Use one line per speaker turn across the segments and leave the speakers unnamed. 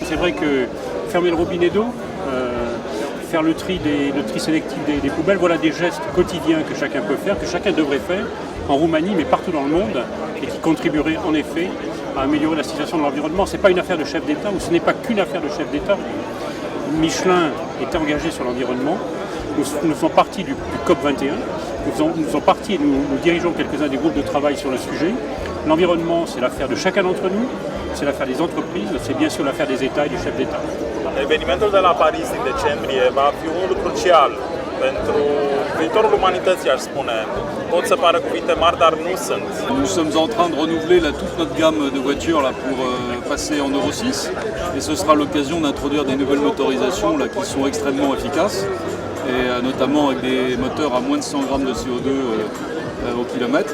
C'est vrai que fermer le robinet d'eau, faire le tri sélectif des poubelles, voilà des gestes quotidiens que chacun peut faire, que chacun devrait faire en Roumanie, mais partout dans le monde, et qui contribueraient en effet à améliorer la situation de l'environnement. Ce n'est pas une affaire de chef d'État, ou ce n'est pas qu'une affaire de chef d'État. Michelin est engagé sur l'environnement. Nous faisons partie du COP 21. Nous faisons partie et nous dirigeons quelques-uns des groupes de travail sur le sujet. L'environnement, c'est l'affaire de chacun d'entre nous, c'est l'affaire des entreprises, c'est bien sûr l'affaire des États et des chefs d'État.
Evenimentul de la Paris din decembrie va fi unul crucial pentru viitorul umanității, aș spune. Pot să pară cuvinte mari, dar nu sunt.
Nous sommes en train de renouveler toute notre gamme de voitures là, pour passer en Euro 6 et ce sera l'occasion d'introduire des nouvelles motorisations là, qui sont extrêmement efficaces et notamment avec des moteurs à moins de 100 grammes de CO2 au kilomètre.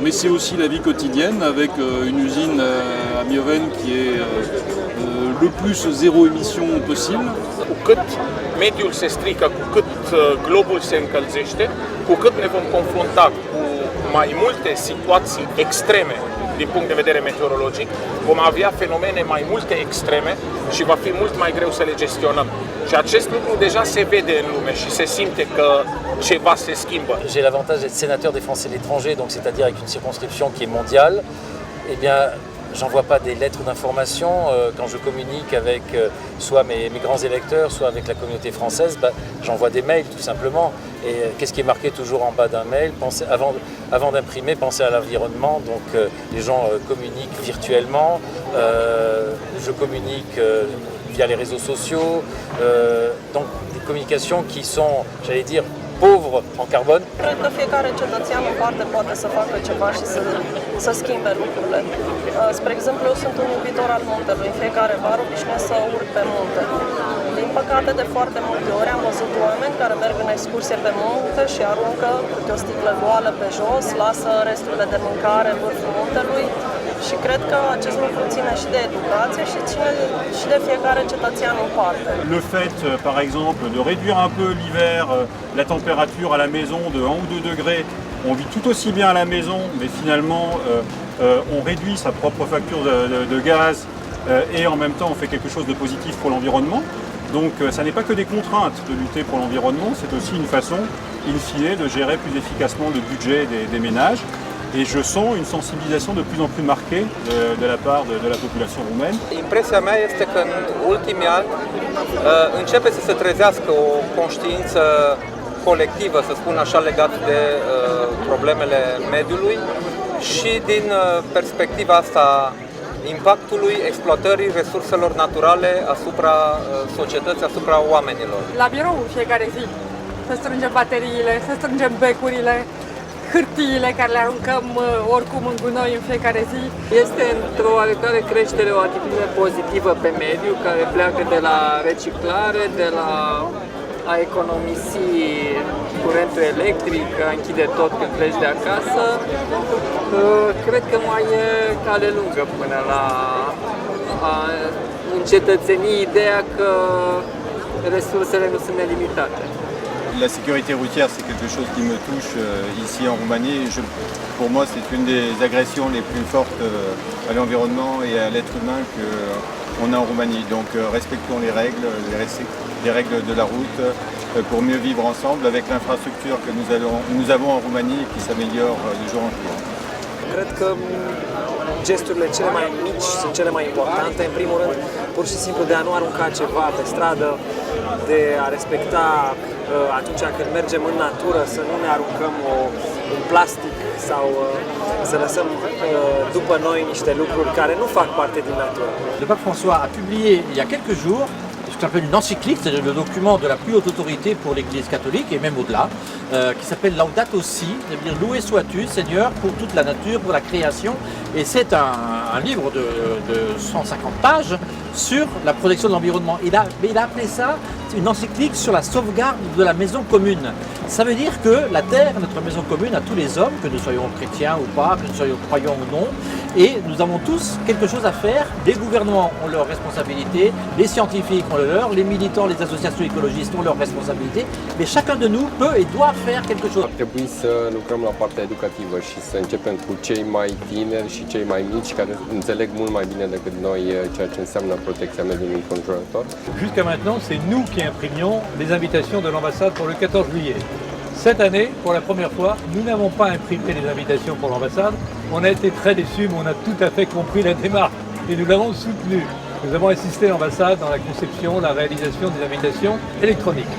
Mais c'est aussi la vie quotidienne avec une usine à Mioven qui est le plus zéro émission possible.
Cu cât mediul se strică, cu cât globul se încălzește, cu cât ne vom confrunta cu mai multe situații extreme din punct de vedere meteorologic, vom avea fenomene mai multe extreme și va fi mult mai greu să le gestionăm. Și acest lucru deja se vede în lume și se simte că ceva se schimbă.
J'ai l'avantage d'être sénateur des Français de l'étranger, donc c'est-à-dire avec une circonscription qui est mondiale. Eh bien, j'envoie pas des lettres d'information quand je communique avec soit mes grands électeurs, soit avec la communauté française, j'envoie des mails tout simplement. Et qu'est-ce qui est marqué toujours en bas d'un mail? Avant d'imprimer, pensez à l'environnement. Donc les gens communiquent virtuellement, je communique via les réseaux sociaux, donc des communications qui sont, j'allais dire, pauvre en carbone.
Cred că fiecare cetățean în parte poate să facă ceva și să schimbe lucrurile. Spre exemplu, eu sunt un iubitor al muntelui. În fiecare vară obișnuiesc să urc pe munte. Din păcate, de foarte multe ori am văzut oameni care merg în excursie pe munte și aruncă câte o sticlă goală pe jos, lasă resturile de mâncare în vârful muntelui. Și cred că acest lucru ține și de educație și ține și de fiecare cetățean în parte.
Le fait, par exemple, de réduire un peu l'hiver, la température à la maison de 1 ou 2 degrés, on vit tout aussi bien à la maison, mais finalement on réduit sa propre facture de gaz et en même temps on fait quelque chose de positif pour l'environnement. Donc ça n'est pas que des contraintes de lutter pour l'environnement, c'est aussi une façon, in fine, de gérer plus efficacement le budget des ménages. Et je sens une sensibilisation de plus en plus marquée de la part de la population roumaine.
Impresia mea este că în ultimii ani începe să se trezească o conștiință colectivă, să spun așa, legat de problemele mediului și din perspectiva asta impactului exploatării resurselor naturale asupra societății, asupra oamenilor.
La birou în fiecare zi să strângem bateriile, să strângem becurile, hârtiile care le aruncăm oricum în gunoi în fiecare zi.
Este într-o oarecare creștere o atitudine pozitivă pe mediu care pleacă de la reciclare, de la a economisi curentul electric, a închide tot când pleci de acasă. Cred că mai e cale lungă până la a încetățeni ideea că resursele nu sunt nelimitate.
La sécurité routière, c'est quelque chose qui me touche ici en Roumanie. Pour moi, c'est une des agressions les plus fortes à l'environnement et à l'être humain qu'on a en Roumanie. Donc respectons les règles de la route pour mieux vivre ensemble avec l'infrastructure que nous avons en Roumanie et qui s'améliore de jour en jour.
Cred că gesturile cele mai mici sunt cele mai importante. În primul rând, pur și simplu de a nu arunca ceva pe stradă, de a respecta atunci când mergem în natură, să nu ne aruncăm un plastic sau să lăsăm după noi niște lucruri care nu fac parte din natură.
Le pape François a publié il y a quelques jours ce qu'on appelle une encyclique, c'est-à-dire le document de la plus haute autorité pour l'Église catholique et même au-delà, qui s'appelle Laudato Si, c'est-à-dire loué sois-tu, Seigneur, pour toute la nature, pour la création. Et c'est un livre de 150 pages sur la protection de l'environnement. Il a appelé ça, une encyclique sur la sauvegarde de la maison commune. Ça veut dire que la terre, notre maison commune, à tous les hommes, que nous soyons chrétiens ou pas, que nous soyons croyants ou non, et nous avons tous quelque chose à faire. Les gouvernements ont leurs responsabilités, les scientifiques ont le leur, les militants, les associations écologistes ont leurs responsabilités, mais chacun de nous peut et doit faire quelque chose.
Ar trebui să lucrăm la partea educativă și să începem cu cei mai tineri și cei mai mici care înțeleg mult mai bine decât noi ceea ce înseamnă protecția mediului înconjurător.
Jusqu'à maintenant, c'est nous qui imprimions les invitations de l'ambassade pour le 14 juillet. Cette année, pour la première fois, nous n'avons pas imprimé les invitations pour l'ambassade. On a été très déçus, mais on a tout à fait compris la démarche et nous l'avons soutenue. Nous avons assisté à l'ambassade dans la conception, la réalisation des invitations électroniques.